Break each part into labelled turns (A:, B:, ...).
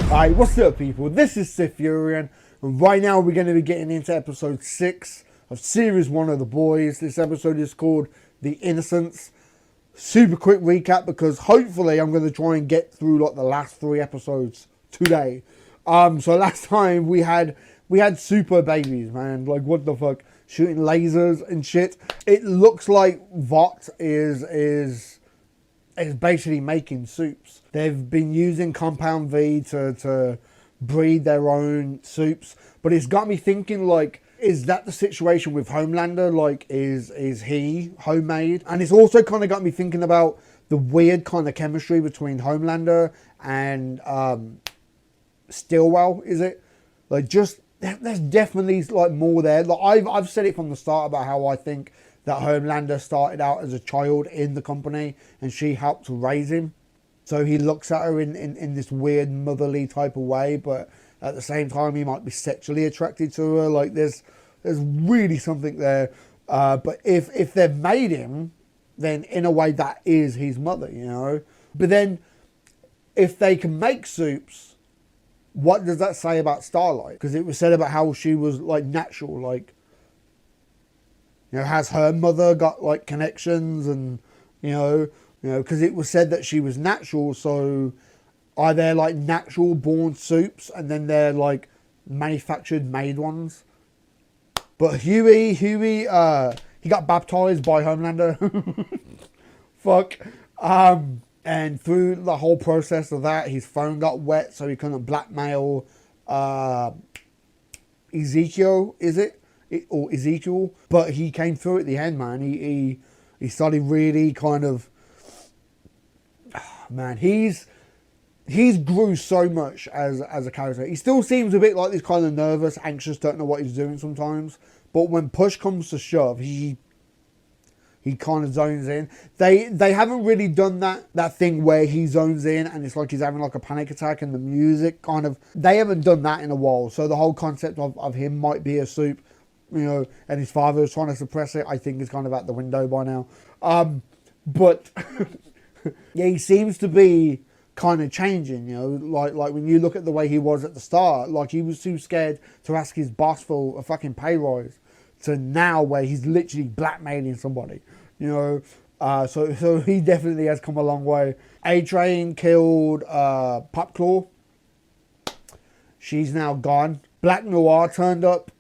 A: Alright, what's up people? This is SiTHFuRioN, and right now we're going to be getting into episode 6 of series 1 of The Boys. This episode is called The Innocence. Super quick recap because hopefully I'm going to try and get through like the last 3 episodes today. So last time we had super babies, man. Like what the fuck? Shooting lasers and shit. It looks like Vought is basically making soups. They've been using Compound V to breed their own soups, but it's got me thinking, like, is that the situation with Homelander? Like, is he homemade? And it's also kind of got me thinking about the weird kind of chemistry between Homelander and Stillwell, is it? Like, just, there's definitely, like, more there. Like, I've said it from the start about how I think that Homelander started out as a child in the company and she helped to raise him. So he looks at her in this weird motherly type of way, but at the same time he might be sexually attracted to her. Like there's really something there. But if they've made him, then in a way that is his mother, you know. But then if they can make soups, what does that say about Starlight? Because it was said about how she was like natural, like, you know, has her mother got like connections and, you know, because it was said that she was natural. So are there like natural born soups and then they're like manufactured made ones? But Huey, he got baptized by Homelander. Fuck. And through the whole process of that, his phone got wet, so he couldn't blackmail Ezekiel, is it? Or Ezekiel, but he came through at the end, man. He started really kind of, man, he's grew so much as a character. He still seems a bit like this kind of nervous, anxious, don't know what he's doing sometimes, but when push comes to shove, he kind of zones in. They haven't really done that thing where he zones in and it's like he's having like a panic attack and the music kind of, they haven't done that in a while. So the whole concept of him might be a soup, you know, and his father is trying to suppress it, I think is kind of out the window by now. But yeah, he seems to be kind of changing, you know, like when you look at the way he was at the start, like he was too scared to ask his boss for a fucking pay rise, to now where he's literally blackmailing somebody, you know. So he definitely has come a long way. A-Train killed Popclaw. She's now gone. Black Noir turned up.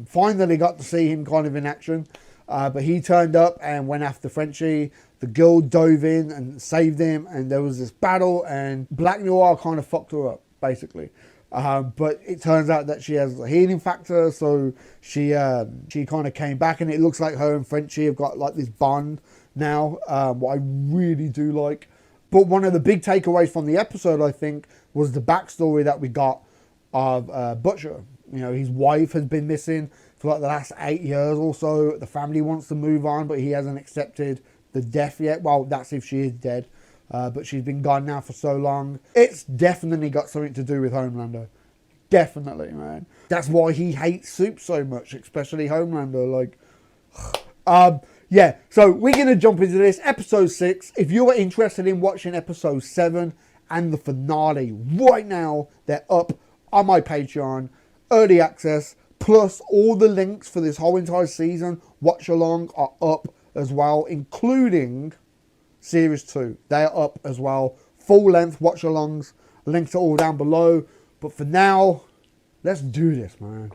A: Finally got to see him kind of in action. But he turned up and went after Frenchie. The girl dove in and saved him. And there was this battle. And Black Noir kind of fucked her up, basically. But it turns out that she has a healing factor. So she kind of came back. And it looks like her and Frenchie have got like this bond now. What I really do like. But one of the big takeaways from the episode, I think, was the backstory that we got of Butcher. You know, his wife has been missing for like the last 8 years or so. The family wants to move on, but he hasn't accepted the death yet. Well, that's if she is dead. But she's been gone now for so long. It's definitely got something to do with Homelander. Definitely, man. That's why he hates soup so much, especially Homelander. Like, yeah. So we're going to jump into this. Episode 6. If you are interested in watching episode 7 and the finale right now, they're up on my Patreon. Early access, plus all the links for this whole entire season, watch along, are up as well, including Series 2. They are up as well. Full length watch alongs. Links are all down below. But for now, let's do this, man.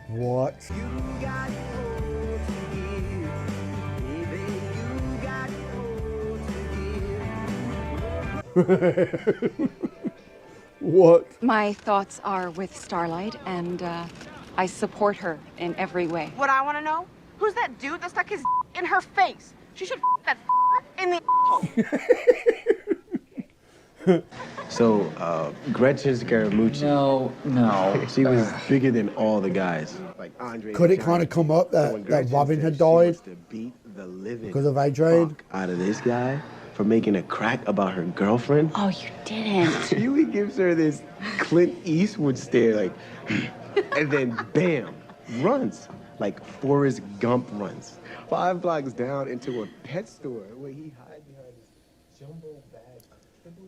A: What? You got it all to give. Baby, you got it all to give. What?
B: My thoughts are with Starlight, and I support her in every way.
C: What I want to know? Who's that dude that stuck his in her face? She should that in the asshole.
D: So, Gretchen Scaramucci.
E: No.
D: She was bigger than all the guys. Like Andre.
A: Could it kind of come up that Robin had died because of A-Train?
D: Out of this guy for making a crack about her girlfriend.
B: Oh, you didn't.
D: Huey gives her this Clint Eastwood stare, like, and then bam, runs like Forrest Gump runs. 5 blocks down into a pet store where he hides behind this jumbo bag.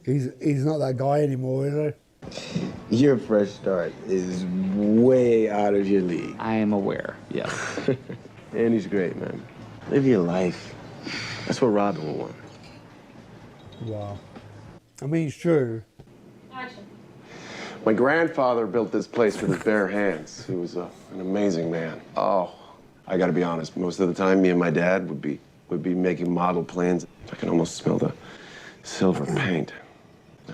A: He's not that guy anymore, is he?
D: Your fresh start is way out of your league.
E: I am aware, yeah.
D: And he's great, man. Live your life. That's what Robin will want.
A: Wow. I mean, it's true.
D: My grandfather built this place with his bare hands. He was an amazing man. Oh, I gotta be honest. Most of the time, me and my dad would be making model plans. I can almost smell the silver paint.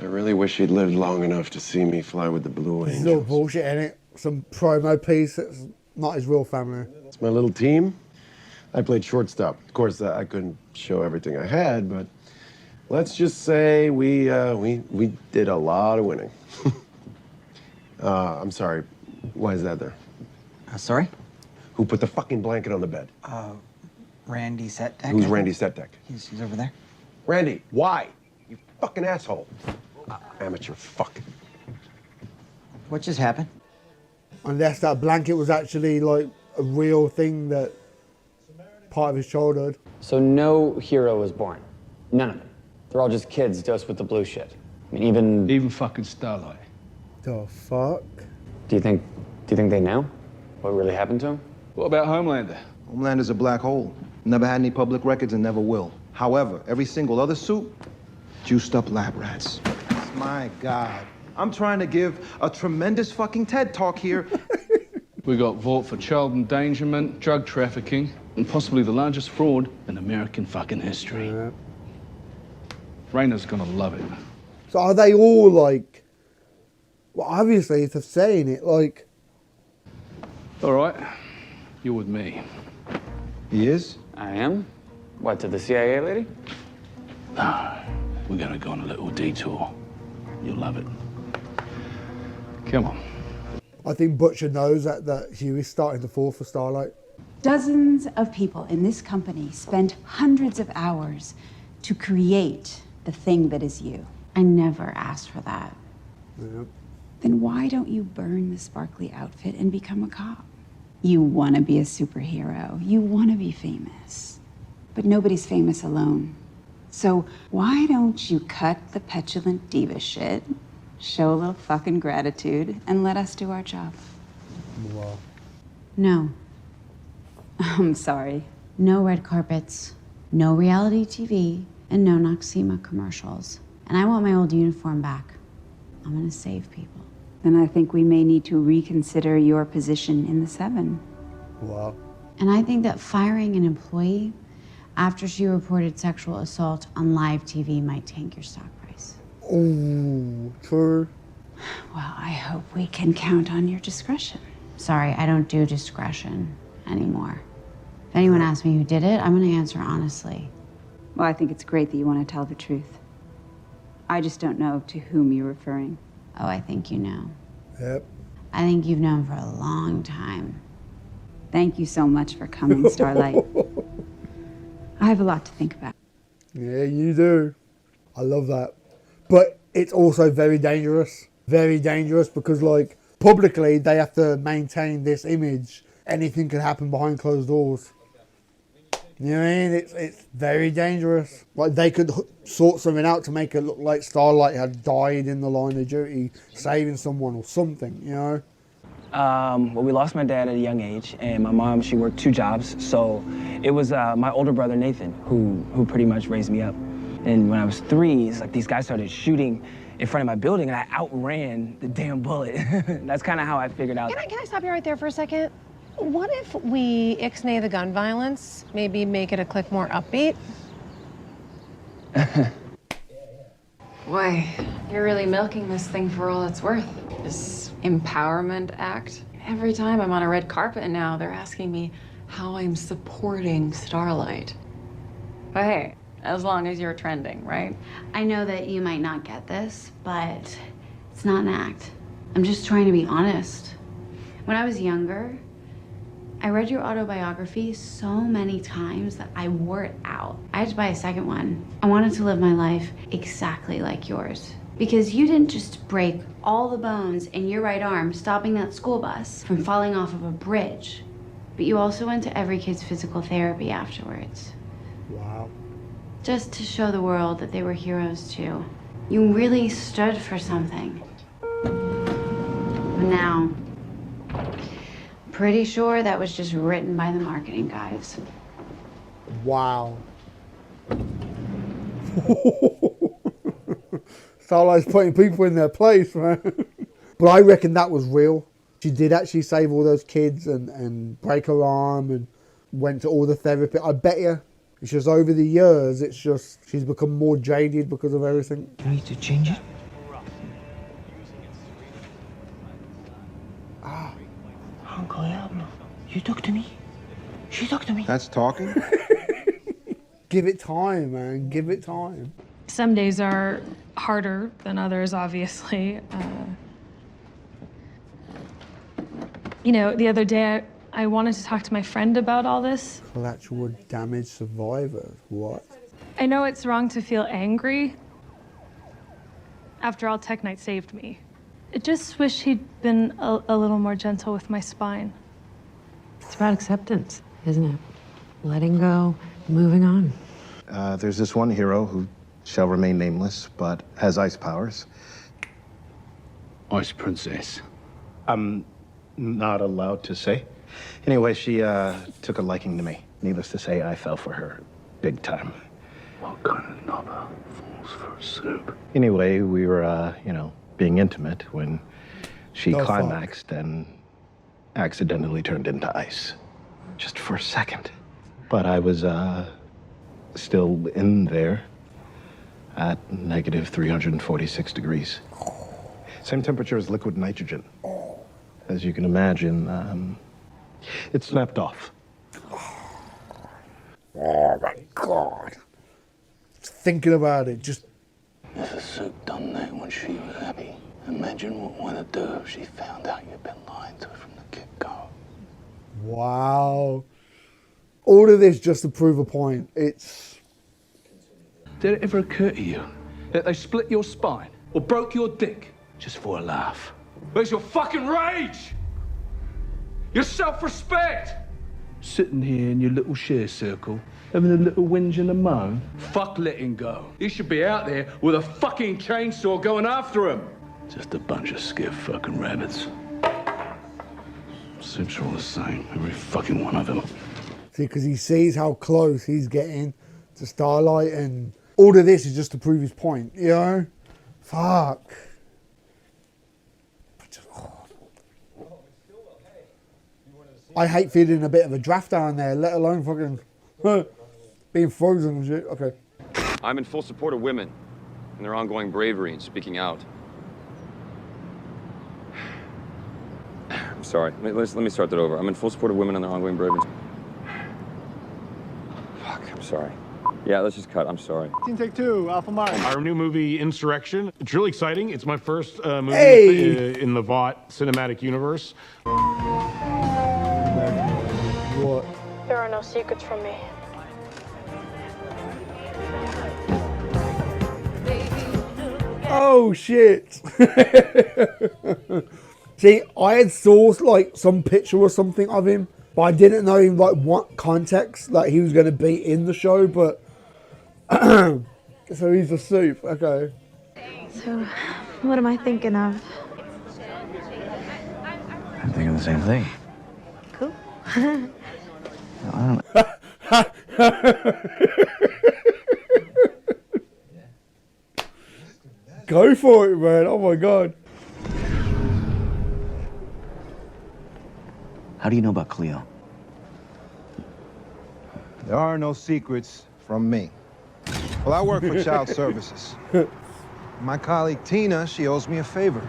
D: I really wish he'd lived long enough to see me fly with the Blue
A: It's little
D: Angels.
A: bullshit in it. Some promo piece that's not his real family.
D: It's my little team. I played shortstop. Of course, I couldn't show everything I had, but let's just say we did a lot of winning. I'm sorry. Why is that there?
E: Sorry?
D: Who put the fucking blanket on the bed?
E: Randy Setdeck.
D: Who's Randy Setdeck?
E: He's over there.
D: Randy, why? You fucking asshole. Amateur fuck.
E: What just happened?
A: Unless that blanket was actually like a real thing that part of his childhood.
F: So no hero was born. None of them. They're all just kids dosed with the blue shit. I mean,
G: Even fucking Starlight.
A: The fuck?
F: do you think they know what really happened to him?
G: What about Homelander?
H: Homelander's a black hole. Never had any public records and never will. However, every single other suit, juiced up lab rats. My God. I'm trying to give a tremendous fucking TED talk here.
G: We got Vought for child endangerment, drug trafficking, and possibly the largest fraud in American fucking history. Rayna's gonna love it.
A: So are they all like, well, obviously if they're saying it, like,
G: All right, you're with me.
H: He is?
F: I am? What, to the CIA lady?
G: We're gonna go on a little detour. You'll love it. Come on.
A: I think Butcher knows that Hugh is starting to fall for Starlight.
I: Dozens of people in this company spend hundreds of hours to create the thing that is you. I never asked for that.
A: Yep.
I: Then why don't you burn the sparkly outfit and become a cop? You want to be a superhero. You want to be famous. But nobody's famous alone. So why don't you cut the petulant diva shit, show a little fucking gratitude, and let us do our job?
A: Wow.
I: No. I'm sorry. No red carpets, no reality TV, and no Noxema commercials. And I want my old uniform back. I'm gonna save people. Then I think we may need to reconsider your position in the 7.
A: Wow.
I: And I think that firing an employee after she reported sexual assault on live TV might tank your stock price.
A: Ooh, true.
I: Well, I hope we can count on your discretion. Sorry, I don't do discretion anymore. If anyone asks me who did it, I'm gonna answer honestly. Well, I think it's great that you want to tell the truth. I just don't know to whom you're referring. Oh, I think you know.
A: Yep.
I: I think you've known for a long time. Thank you so much for coming, Starlight. I have a lot to think about.
A: Yeah, you do. I love that. But it's also very dangerous. Very dangerous because, like, publicly they have to maintain this image. Anything can happen behind closed doors. You know what I mean? It's very dangerous. Like, they could sort something out to make it look like Starlight had died in the line of duty, saving someone or something, you know?
E: Well, we lost my dad at a young age, and my mom, she worked 2 jobs. So it was my older brother, Nathan, who pretty much raised me up. And when I was 3, it's like these guys started shooting in front of my building, and I outran the damn bullet. That's kind of how I figured out.
J: Can I stop you right there for a second? What if we ixnay the gun violence, maybe make it a click more upbeat?
B: Boy, you're really milking this thing for all it's worth. This empowerment act. Every time I'm on a red carpet now, they're asking me how I'm supporting Starlight. But hey, as long as you're trending, right?
I: I know that you might not get this, but it's not an act. I'm just trying to be honest. When I was younger, I read your autobiography so many times that I wore it out. I had to buy a second one. I wanted to live my life exactly like yours. Because you didn't just break all the bones in your right arm stopping that school bus from falling off of a bridge, but you also went to every kid's physical therapy afterwards.
A: Wow.
I: Just to show the world that they were heroes too. You really stood for something. But now, pretty sure that was just written by the marketing guys.
A: Wow. Starlight's putting people in their place, man. But I reckon that was real. She did actually save all those kids and break her arm and went to all the therapy. I bet you. It's just over the years, it's just she's become more jaded because of everything.
K: You need to change it? Uncle Elmo, you talk to me? She talked to me.
H: That's talking?
A: Give it time, man. Give it time.
L: Some days are harder than others, obviously. You know, the other day I wanted to talk to my friend about all this.
A: Collateral damage survivors. What?
L: I know it's wrong to feel angry. After all, Tech Knight saved me. I just wish he'd been a little more gentle with my spine.
M: It's about acceptance, isn't it? Letting go, moving on.
H: There's this one hero who shall remain nameless, but has ice powers.
G: Ice Princess.
H: I'm not allowed to say. Anyway, she took a liking to me. Needless to say, I fell for her big time.
G: What kind of knobber falls for a soup?
H: Anyway, we were, being intimate when she
A: Oh,
H: climaxed and accidentally turned into ice. Just for a second. But I was, still in there at negative 346 degrees. Same temperature as liquid nitrogen. As you can imagine, it snapped off.
A: Oh my God. Thinking about it, just...
G: If a soup done that when she was happy, imagine what one would do if she found out you'd been lying to her from the get-go.
A: Wow. All of this just to prove a point. It's...
G: Did it ever occur to you that they split your spine or broke your dick just for a laugh? Where's your fucking rage? Your self-respect? Sitting here in your little share circle, having a little whinge and a moan. Fuck letting go. You should be out there with a fucking chainsaw going after him. Just a bunch of scared fucking rabbits. Soups are all the same, every fucking one of them.
A: See, because he sees how close he's getting to Starlight, and all of this is just to prove his point, you know? Fuck. I hate feeling a bit of a draft down there, let alone fucking being frozen and shit. Okay.
N: I'm in full support of women and their ongoing bravery and speaking out. I'm sorry. Let me start that over. I'm in full support of women and their ongoing bravery. Fuck, I'm sorry. Yeah, let's just cut. I'm sorry.
O: Team take two, Alpha Mars. Our new movie, Insurrection. It's really exciting. It's my first movie in the Vought cinematic universe.
A: What?
P: There are no secrets from me.
A: Oh shit. See, I had saw like some picture or something of him, but I didn't know in like what context like he was going to be in the show. But so he's a soup. Okay.
P: So, what am I thinking of?
K: I'm thinking the same thing.
P: Cool.
K: I don't
A: Go for it, man. Oh my God.
K: How do you know about Cleo?
H: There are no secrets from me. Well, I work for Child Services. My colleague Tina, she owes me a favor.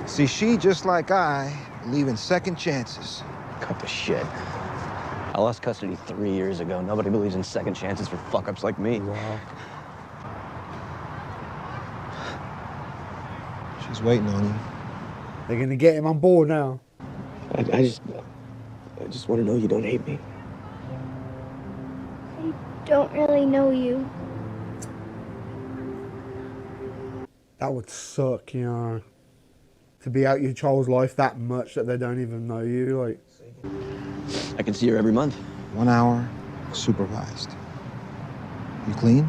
H: See, she, just like I, believe in second chances.
K: Cut the shit. I lost custody 3 years ago. Nobody believes in second chances for fuck-ups like me.
A: Wow.
H: She's waiting on you.
A: They're going to get him on board now.
K: I just want to know you don't hate me.
P: I don't really know you.
A: That would suck, you know. To be out your child's life that much that they don't even know you, like.
K: I can see her every month.
H: 1 hour, supervised. You clean?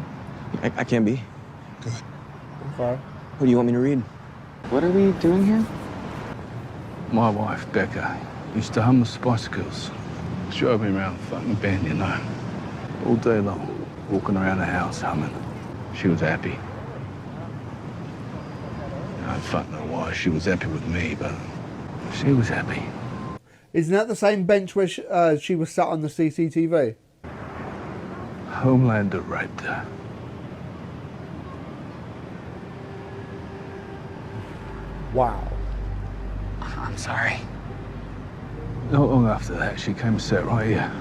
K: I can be.
H: Good.
A: Okay.
K: What do you want me to read?
F: What are we doing here?
G: My wife, Becca, used to hum the Spice Girls. She drove me around fucking bend, you know. All day long, walking around the house humming. She was happy. I fucking know why she was happy with me, but she was happy.
A: Isn't that the same bench where she was sat on the CCTV?
G: Homelander raped her.
A: Wow.
F: I'm sorry.
G: Not long after that, she came and sat right here.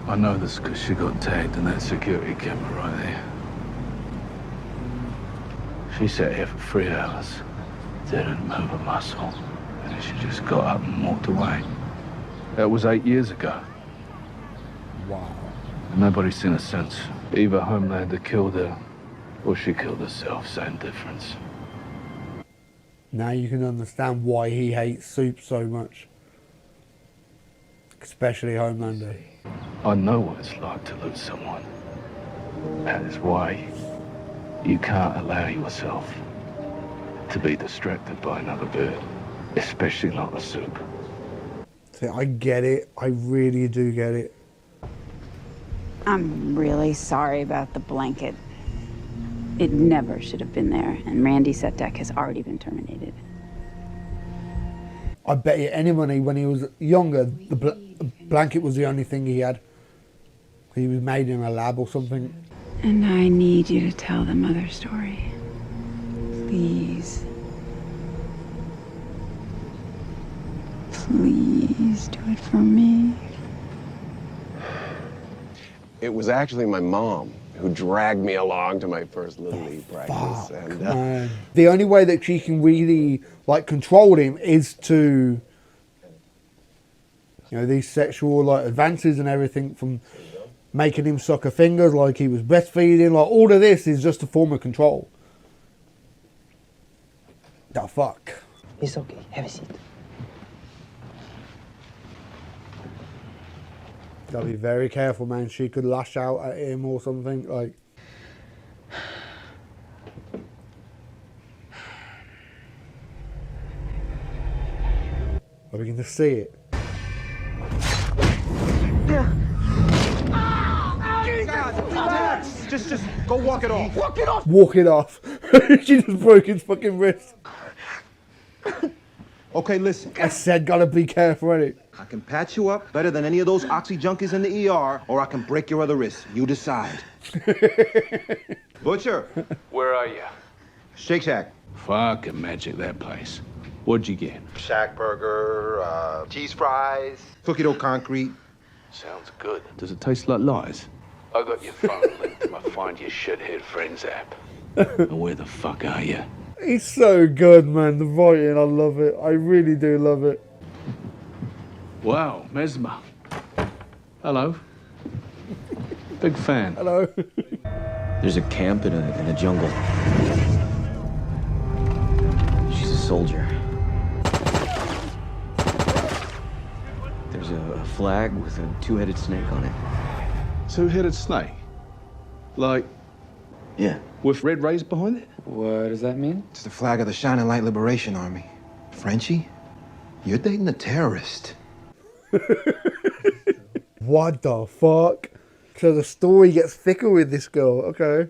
G: I know this because she got tagged in that security camera right there. She sat here for 3 hours, didn't move a muscle, and then she just got up and walked away. That was 8 years ago.
A: Wow.
G: And nobody's seen her since. Either Homelander killed her, or she killed herself, same difference.
A: Now you can understand why he hates Soup so much. Especially Homelander.
G: I know what it's like to lose someone. That is why you can't allow yourself to be distracted by another bird, especially not a Soup.
A: See, I get it. I really do get it.
Q: I'm really sorry about the blanket. It never should have been there, and Randy Setdeck has already been terminated.
A: I bet you any money when he was younger, the blanket was the only thing he had. He was made in a lab or something.
Q: And I need you to tell the mother story. Please. Please do it for me.
D: It was actually my mom who dragged me along to my first Little League practice. And
A: the only way that she can really like control him is to, you know, these sexual like advances and everything, from making him suck her fingers like he was breastfeeding, like all of this is just a form of control. The fuck.
E: It's okay. Have a seat.
A: Gotta be very careful, man. She could lash out at him or something. Like, are we going to see it?
H: Just go walk it off.
A: Walk it off. Walk it off. She just broke his fucking wrist.
H: Okay, listen.
A: I said, gotta be careful, innit?
H: I can patch you up better than any of those oxy junkies in the ER, or I can break your other wrist. You decide. Butcher.
G: Where are you?
H: Shake Shack.
G: Fucking magic, that place. What'd you get?
H: Shack burger, cheese fries, cookie dough concrete.
G: Sounds good. Does it taste like lies? I got your phone linked to my Find Your Shithead Friends app. And where the fuck are you?
A: He's so good, man. The writing, I love it. I really do love it.
G: Wow, Mesmer. Hello. Big fan.
A: Hello.
K: There's a camp in a jungle. She's a soldier. There's a flag with a two-headed snake on it.
G: Two-headed snake? Like?
K: Yeah.
G: With red rays behind it?
F: What does that mean?
H: It's the flag of the Shining Light Liberation Army. Frenchie, you're dating a terrorist.
A: What the fuck? So the story gets thicker with this girl. Okay.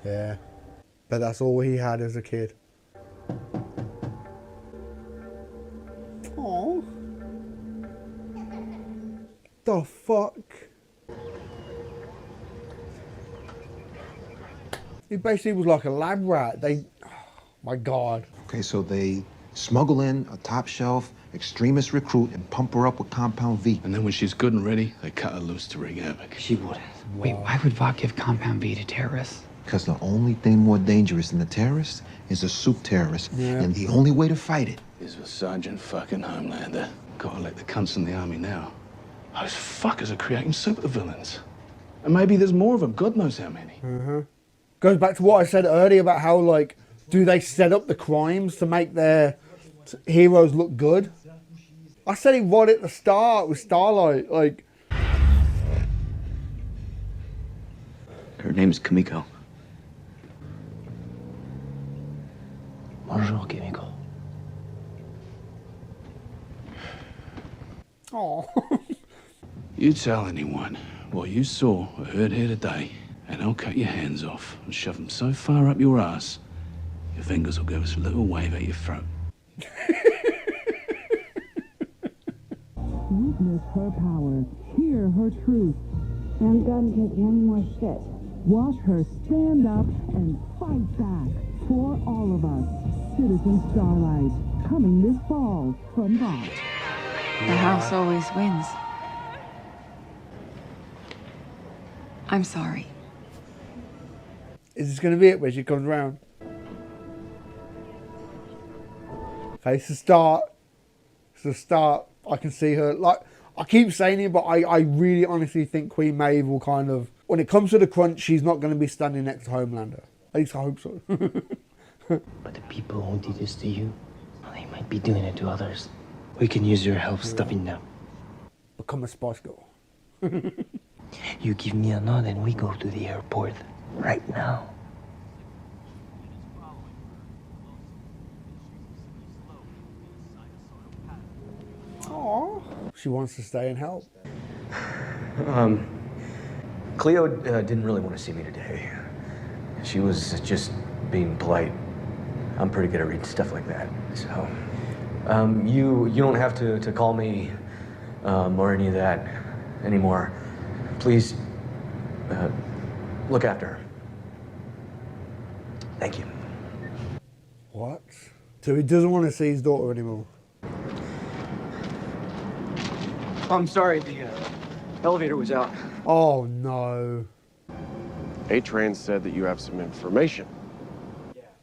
A: Yeah. But that's all he had as a kid. Oh. The fuck? He basically was like a lab rat. Oh my God.
H: Okay, so they smuggle in a top shelf extremist recruit and pump her up with Compound V.
G: And then when she's good and ready, they cut her loose to wreak havoc.
F: She wouldn't. Wait, why would Vought give Compound V to terrorists?
H: Because the only thing more dangerous than the terrorist is a soup terrorist.
A: Yeah.
H: And the only way to fight it
G: is with Sergeant fucking Homelander. Gotta let the cunts in the army now. Those fuckers are creating supervillains. And maybe there's more of them, God knows how many.
A: Goes back to what I said earlier about how, like, Do they set up the crimes to make their heroes look good? I said it right at the start with Starlight. Like,
K: her name's Kimiko. Bonjour, Kimiko.
A: oh,
G: You tell anyone what you saw or heard here today, and I'll cut your hands off and shove them so far up your ass, your fingers will give us a little wave at your throat.
R: Witness her power, hear her truth, and don't take any more shit. Watch her stand up and fight back for all of us. Citizen Starlight, coming this fall from Vought.
B: The house always wins. I'm sorry.
A: is this going to be it when she comes round? Okay, it's the start. It's the start. I can see her. Like, I keep saying it, but I really honestly think Queen Maeve will kind of... When it comes to the crunch, she's not going to be standing next to Homelander. At least I hope so.
K: But the people who did this to you, they might be doing it to others. We can use your help stopping them.
A: Become a Spice Girl.
K: You give me a nod and we go to the airport right now.
A: Aww. She wants to stay and help.
S: Cleo didn't really want to see me today. She was just being polite. I'm pretty good at reading stuff like that. So, you don't have to call me or any of that anymore. Please, look after her. Thank you.
A: What? So he doesn't want to see his daughter anymore.
S: I'm sorry, the elevator was out.
A: Oh no.
D: A-Train said that you have some information.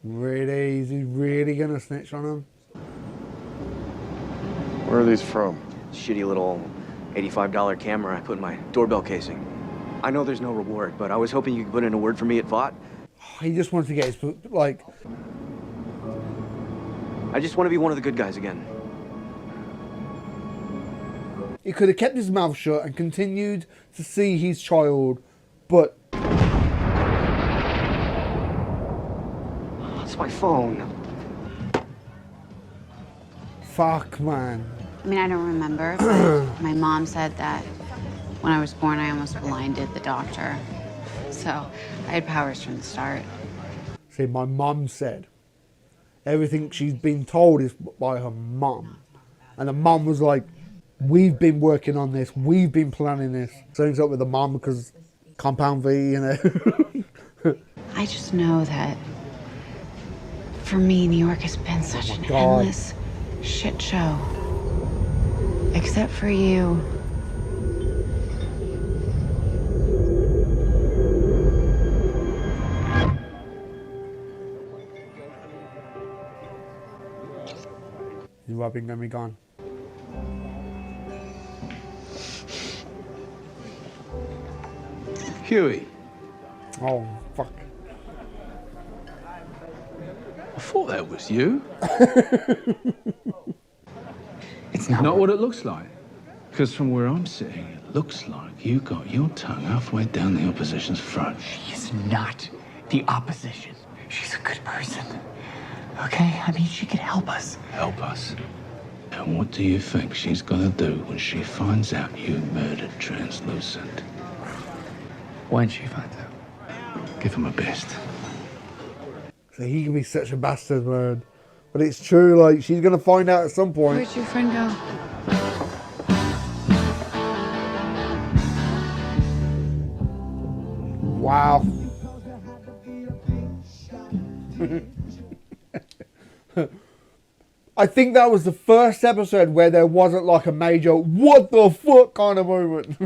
A: Really? Is he really gonna snitch on him?
D: Where are these from?
S: Shitty little $85 camera I put in my doorbell casing. I know there's no reward, but I was hoping you could put in a word for me at Vought.
A: He just wants to get his, like...
S: I just want to be one of the good guys again.
A: He could have kept his mouth shut and continued to see his child, but...
S: It's my phone.
A: Fuck, man.
I: I mean, I don't remember, but my mom said that when I was born, I almost blinded the doctor. So I had powers from the start.
A: See, my mum said everything she's been told is by her mum. And the mum was like, we've been working on this, we've been planning this. Something's up with the mum because Compound V, you know.
I: I just know that for me, New York has been such an endless shit show. Except for you.
A: He's rubbing gonna be gone.
G: Huey.
A: Oh, fuck.
G: I thought that was you.
K: It's
G: not what it looks like. Because from where I'm sitting, it looks like you got your tongue halfway down the opposition's throat.
K: She's not the opposition. She's a good person. Okay? I mean, she could help us.
G: Help us? And what do you think she's gonna do when she finds out you murdered Translucent?
K: When she finds out.
G: Give him a best.
A: So he can be such a bastard, man. But it's true, like, she's gonna find out at some point.
B: Where'd your friend go?
A: Wow. I think that was the first episode where there wasn't like a major what the fuck kind of moment.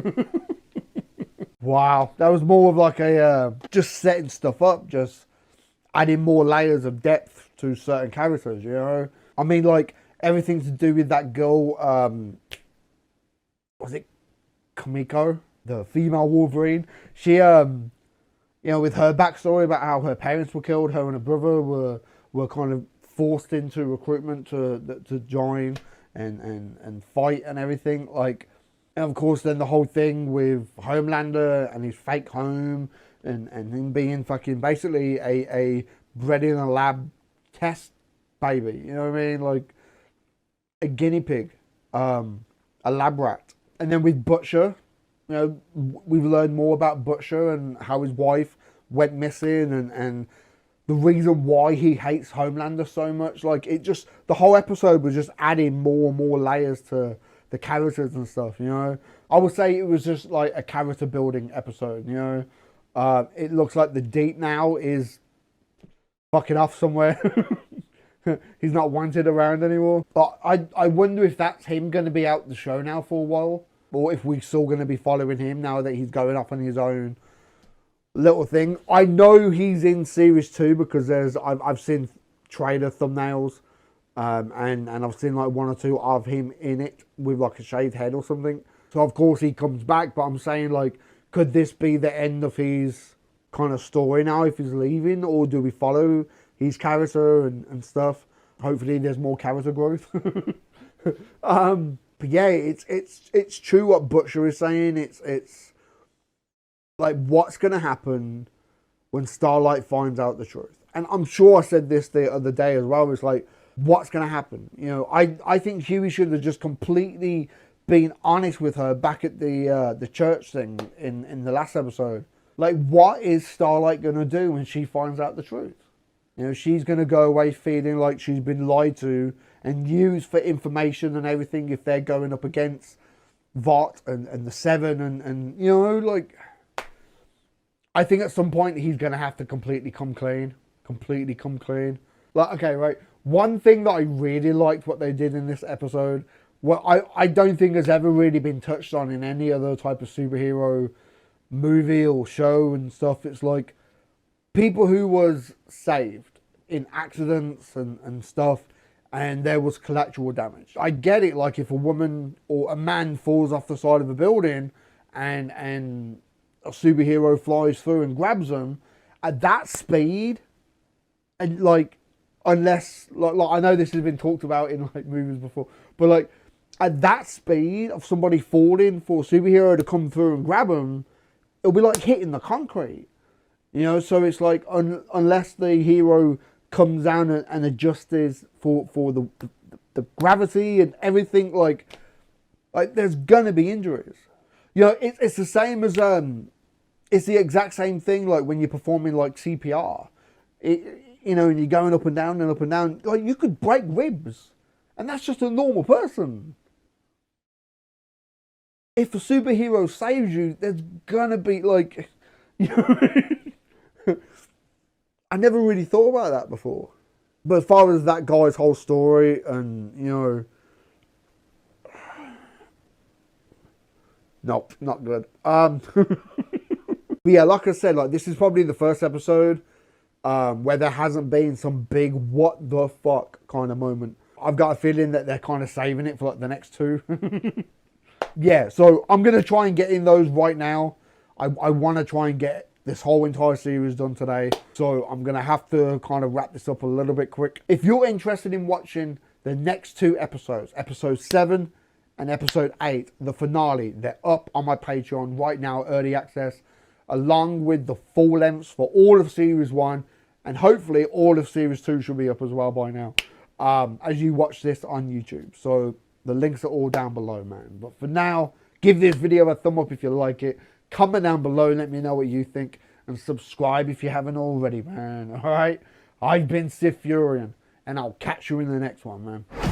A: Wow. That was more of like a just setting stuff up, just adding more layers of depth to certain characters, you know? I mean, like, everything to do with that girl, was it Kimiko? The female Wolverine? She, you know, with her backstory about how her parents were killed, her and her brother were were kind of forced into recruitment to join and fight and everything. Like, and of course then the whole thing with Homelander and his fake home and him being fucking basically a bred in a lab test baby, you know what I mean? Like a guinea pig, a lab rat. And then with Butcher, you know, we've learned more about Butcher and how his wife went missing and the reason why he hates Homelander so much. Like, it just, the whole episode was just adding more and more layers to the characters and stuff, you know. I would say it was just like a character building episode, you know. It looks like the Deep now is fucking off somewhere. He's not wanted around anymore. But I wonder if that's him going to be out the show now for a while, or if we're still going to be following him now that he's going off on his own little thing. I know he's in series 2 because I've seen trailer thumbnails, and I've seen like 1 or 2 of him in it with like a shaved head or something. So of course he comes back, but I'm saying, like, could this be the end of his kind of story now if he's leaving, or do we follow his character and stuff? Hopefully there's more character growth. But yeah, it's true what Butcher is saying. It's like, what's going to happen when Starlight finds out the truth? And I'm sure I said this the other day as well. It's like, what's going to happen? You know, I think Huey should have just completely been honest with her back at the church thing in the last episode. Like, what is Starlight going to do when she finds out the truth? You know, she's going to go away feeling like she's been lied to and used for information and everything if they're going up against Vought and the Seven and you know, like, I think at some point he's going to have to completely come clean. Like, okay, right. One thing that I really liked what they did in this episode, well, I don't think has ever really been touched on in any other type of superhero movie or show and stuff. It's like people who was saved in accidents and stuff, and there was collateral damage. I get it, like if a woman or a man falls off the side of a building and a superhero flies through and grabs them at that speed, and like, unless like I know this has been talked about in like movies before, but like at that speed of somebody falling for a superhero to come through and grab them, it'll be like hitting the concrete, you know. So it's like unless the hero comes down and adjusts for the gravity and everything, like there's gonna be injuries. You know, it's the same as it's the exact same thing like when you're performing like CPR. You know, and you're going up and down and up and down. Like, you could break ribs, and that's just a normal person. If a superhero saves you, there's gonna be like, you know, I never really thought about that before. But as far as that guy's whole story, and you know, nope, not good. But yeah, like I said, like this is probably the first episode where there hasn't been some big what the fuck kind of moment. I've got a feeling that they're kind of saving it for like the next 2. Yeah, so I'm going to try and get in those right now. I want to try and get this whole entire series done today. So I'm going to have to kind of wrap this up a little bit quick. If you're interested in watching the next 2 episodes, episode 7 and episode 8, the finale, they're up on my Patreon right now, early access, along with the full lengths for all of series 1, and hopefully all of series 2 should be up as well by now, as you watch this on YouTube. So the links are all down below, man. But for now, give this video a thumb up if you like it. Comment down below, let me know what you think, and subscribe if you haven't already, man. Alright? I've been SiTHFuRiON, and I'll catch you in the next one, man.